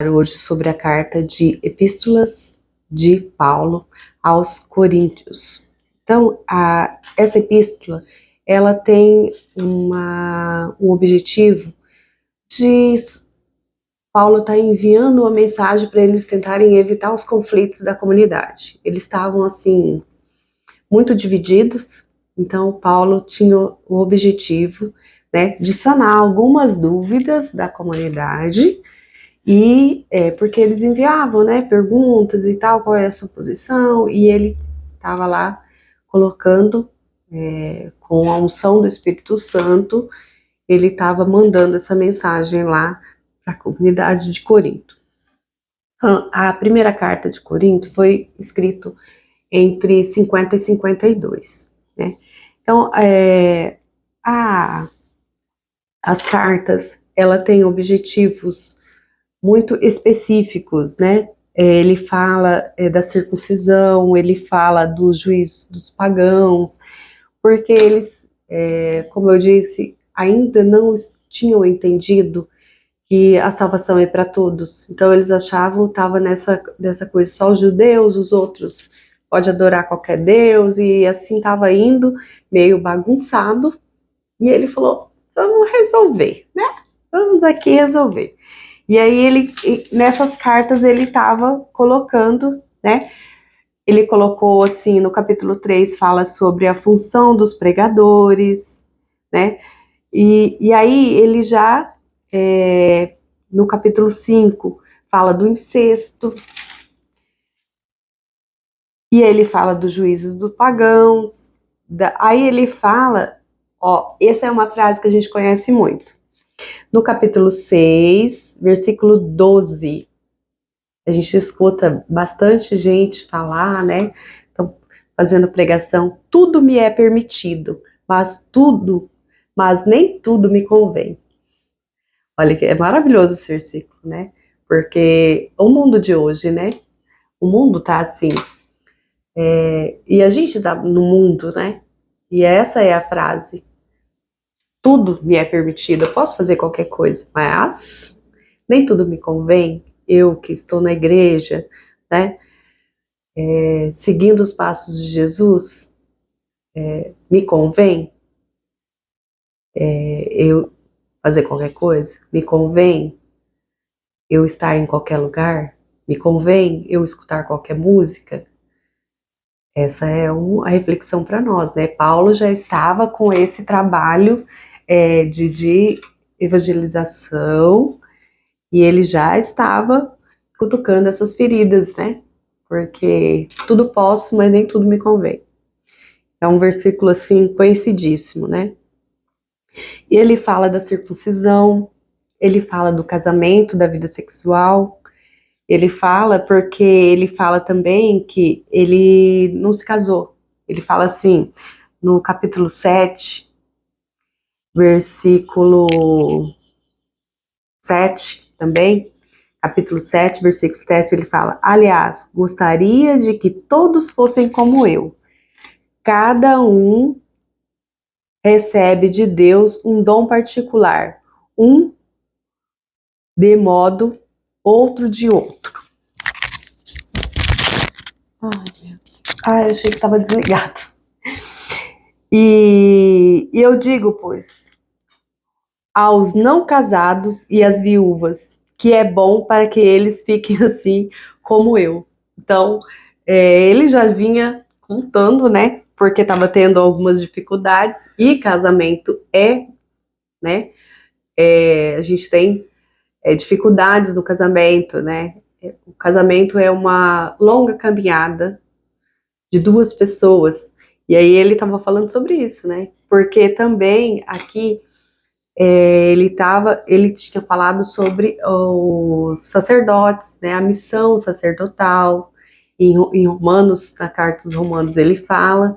Hoje sobre a carta de Epístolas de Paulo aos Coríntios. Então, essa epístola, ela tem um objetivo de Paulo estar enviando uma mensagem para eles tentarem evitar os conflitos da comunidade. Eles estavam, assim, muito divididos, então Paulo tinha o objetivo, né, de sanar algumas dúvidas da comunidade. E porque eles enviavam, né, perguntas e tal, qual é a sua posição, e ele estava lá colocando, com a unção do Espírito Santo, ele estava mandando essa mensagem lá para a comunidade de Corinto. A primeira carta de Corinto foi escrita entre 50 e 52, né? Então, as cartas, ela tem objetivos muito específicos, né? Ele fala da circuncisão, ele fala dos juízos dos pagãos, porque eles, como eu disse, ainda não tinham entendido que a salvação é para todos. Então eles achavam, estava nessa coisa, só os judeus, os outros pode adorar qualquer Deus, e assim estava indo, meio bagunçado, e ele falou, vamos resolver, né? Vamos aqui resolver. E aí nessas cartas ele estava colocando, né? Ele colocou assim, no capítulo 3 fala sobre a função dos pregadores, né? E aí ele já, no capítulo 5, fala do incesto, e ele fala dos juízos dos pagãos, aí ele fala, ó, essa é uma frase que a gente conhece muito. No capítulo 6, versículo 12, a gente escuta bastante gente falar, né? Então, fazendo pregação, tudo me é permitido, mas nem tudo me convém. Olha que é maravilhoso esse versículo, né? Porque o mundo de hoje, né? O mundo tá assim, e a gente tá no mundo, né? E essa é a frase. Tudo me é permitido, eu posso fazer qualquer coisa, mas nem tudo me convém. Eu que estou na igreja, né? Seguindo os passos de Jesus, me convém eu fazer qualquer coisa? Me convém eu estar em qualquer lugar? Me convém eu escutar qualquer música? Essa é a reflexão para nós, né? Paulo já estava com esse trabalho de evangelização, e ele já estava cutucando essas feridas, né? Porque tudo posso, mas nem tudo me convém. É um versículo assim conhecidíssimo, né? E ele fala da circuncisão, ele fala do casamento, da vida sexual, ele fala porque ele fala também que ele não se casou. Ele fala assim, no capítulo 7, versículo 7 também, capítulo 7, versículo 7, ele fala, aliás, gostaria de que todos fossem como eu. Cada um recebe de Deus um dom particular, um de modo, outro de outro. Ai, eu achei que estava desligado. E eu digo, pois, aos não casados e às viúvas, que é bom para que eles fiquem assim como eu. Então, ele já vinha contando, né? Porque estava tendo algumas dificuldades, e casamento né? A gente tem dificuldades no casamento, né? O casamento é uma longa caminhada de duas pessoas. E aí ele estava falando sobre isso, né? Porque também aqui ele tinha falado sobre os sacerdotes, né? A missão sacerdotal. Em Romanos, na carta dos Romanos, ele fala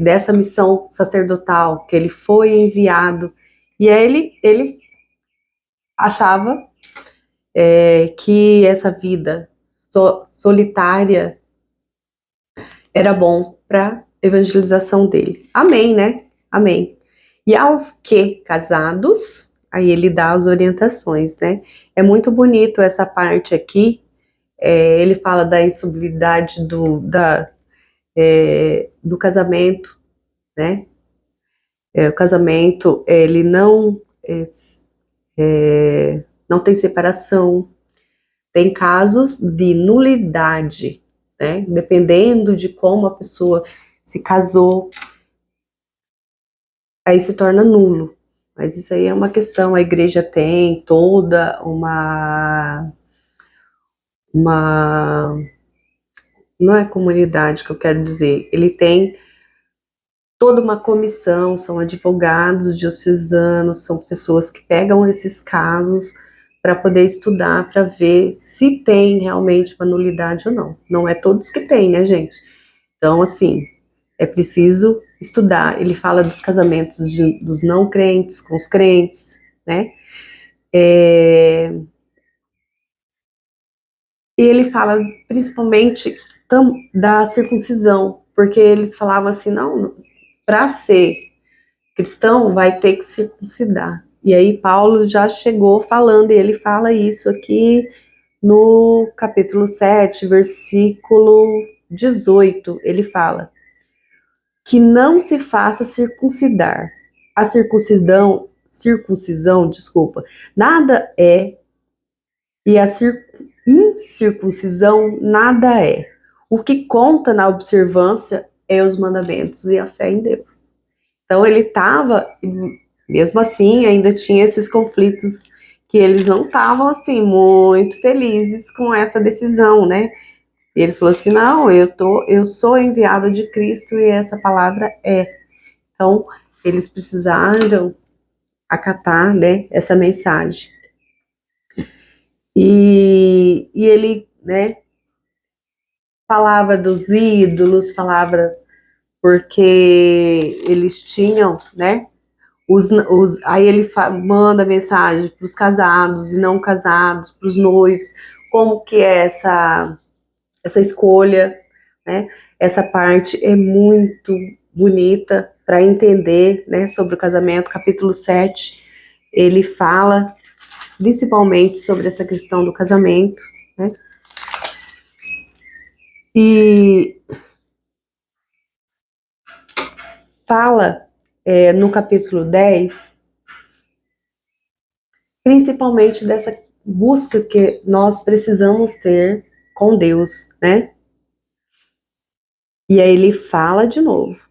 dessa missão sacerdotal, que ele foi enviado. E aí ele achava que essa vida solitária era bom para evangelização dele. Amém, né? Amém. E aos que casados, aí ele dá as orientações, né? É muito bonito essa parte aqui, ele fala da insolubilidade do casamento, né? O casamento, ele não tem separação, tem casos de nulidade, né? Dependendo de como a pessoa se casou, aí se torna nulo. Mas isso aí é uma questão, a igreja tem toda uma, não é comunidade que eu quero dizer, ele tem toda uma comissão, são advogados diocesanos, são pessoas que pegam esses casos para poder estudar, para ver se tem realmente uma nulidade ou não. Não é todos que tem, né, gente? Então, assim, é preciso estudar. Ele fala dos casamentos dos não crentes com os crentes, né? E ele fala principalmente da circuncisão, porque eles falavam assim, não, para ser cristão vai ter que circuncidar. E aí Paulo já chegou falando, e ele fala isso aqui no capítulo 7, versículo 18, ele fala que não se faça circuncidar. A circuncisão, desculpa, nada é, e a incircuncisão nada é. O que conta na observância é os mandamentos e a fé em Deus. Então ele estava, mesmo assim, ainda tinha esses conflitos que eles não estavam assim muito felizes com essa decisão, né? E ele falou assim: "Não, eu sou enviado de Cristo e essa palavra é". Então, eles precisaram acatar, né, essa mensagem. E ele, né, falava dos ídolos, falava porque eles tinham, né, aí ele manda mensagem para os casados e não casados, para os noivos, como que é essa escolha, né? Essa parte é muito bonita para entender, né, sobre o casamento. Capítulo 7, ele fala principalmente sobre essa questão do casamento, né? E fala no capítulo 10 principalmente dessa busca que nós precisamos ter com Deus, né? E aí ele fala de novo,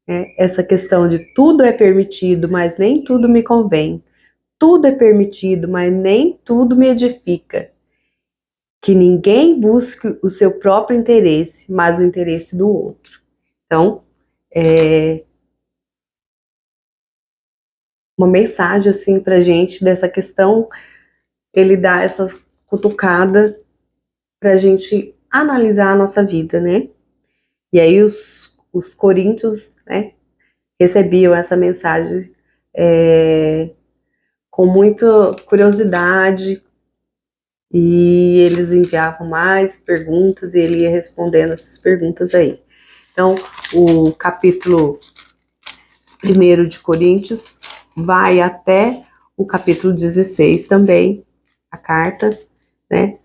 né? Essa questão de tudo é permitido, mas nem tudo me convém. Tudo é permitido, mas nem tudo me edifica. Que ninguém busque o seu próprio interesse, mas o interesse do outro. Então, uma mensagem assim pra gente dessa questão, ele dá essa cutucada pra gente analisar a nossa vida, né? E aí os coríntios, né, recebiam essa mensagem com muita curiosidade, e eles enviavam mais perguntas e ele ia respondendo essas perguntas aí. Então, o capítulo 1 de Coríntios vai até o capítulo 16 também, a carta, né?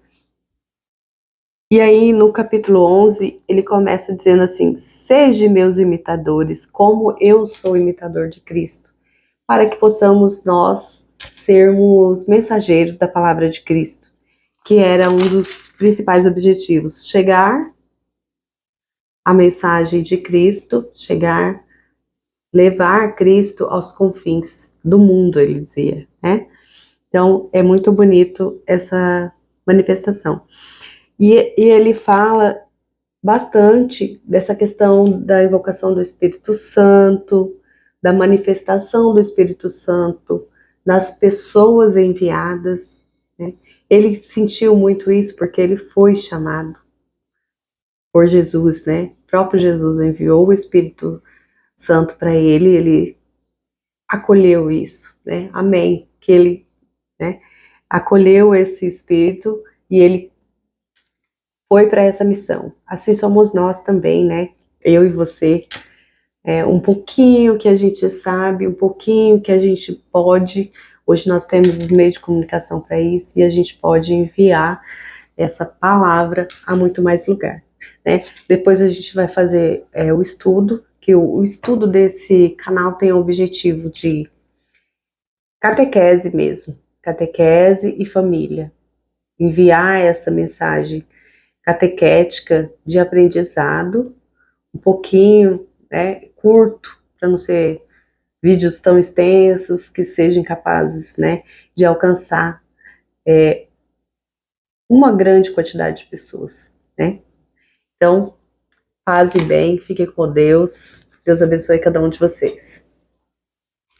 E aí, no capítulo 11, ele começa dizendo assim: "Sede meus imitadores, como eu sou imitador de Cristo", para que possamos nós sermos mensageiros da palavra de Cristo, que era um dos principais objetivos, chegar a mensagem de Cristo, levar Cristo aos confins do mundo, ele dizia, né? Então, é muito bonito essa manifestação. E ele fala bastante dessa questão da invocação do Espírito Santo, da manifestação do Espírito Santo nas pessoas enviadas, né? Ele sentiu muito isso porque ele foi chamado por Jesus, né? O próprio Jesus enviou o Espírito Santo para ele, ele acolheu isso, né? Amém. Que ele, né, acolheu esse Espírito e ele foi para essa missão. Assim somos nós também, né? Eu e você. Um pouquinho que a gente sabe, um pouquinho que a gente pode, Hoje nós temos os meios de comunicação para isso e a gente pode enviar essa palavra a muito mais lugar, né? Depois a gente vai fazer o estudo, que o estudo desse canal tem o objetivo de catequese mesmo, catequese e família. Enviar essa mensagem catequética de aprendizado, um pouquinho, né, curto, para não ser vídeos tão extensos que sejam capazes, né, de alcançar uma grande quantidade de pessoas, né? Então, paz e bem, fiquem com Deus. Deus abençoe cada um de vocês.